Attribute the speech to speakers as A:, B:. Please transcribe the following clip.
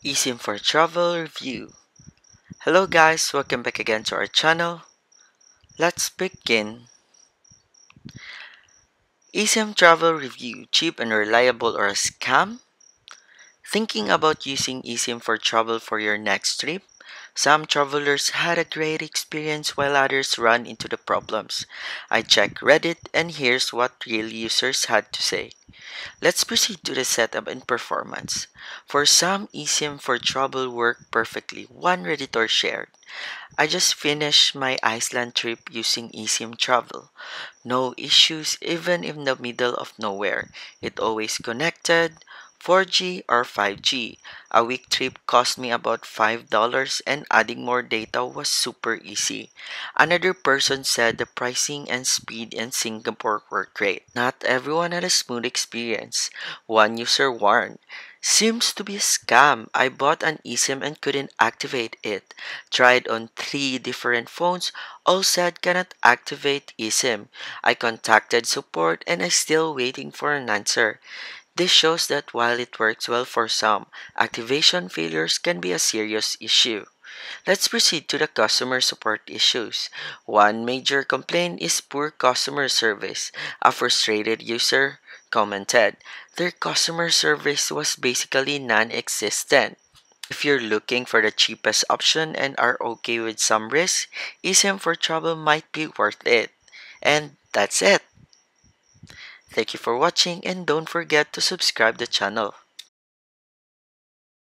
A: eSIM for Travel Review. Hello guys, welcome back again to our channel. Let's begin. eSIM Travel Review, cheap and reliable or a scam? Thinking about using eSIM for travel for your next trip? Some travelers had a great experience while others ran into the problems. I checked Reddit and here's what real users had to say. Let's proceed to the setup and performance. For some, eSIM for travel worked perfectly, one Redditor shared. I just finished my Iceland trip using eSIM travel. No issues even in the middle of nowhere. It always connected, 4G or 5G. A week trip cost me about $5 and adding more data was super easy. Another person said the pricing and speed in Singapore were great. Not everyone had a smooth experience. One user warned, "Seems to be a scam. I bought an eSIM and couldn't activate it. Tried on 3 different phones, all said cannot activate eSIM. I contacted support and I'm still waiting for an answer." This shows that while it works well for some, activation failures can be a serious issue. Let's proceed to the customer support issues. One major complaint is poor customer service. A frustrated user commented, "Their customer service was basically non existent." If you're looking for the cheapest option and are okay with some risk, eSIM for travel might be worth it. And that's it. Thank you for watching and don't forget to subscribe the channel.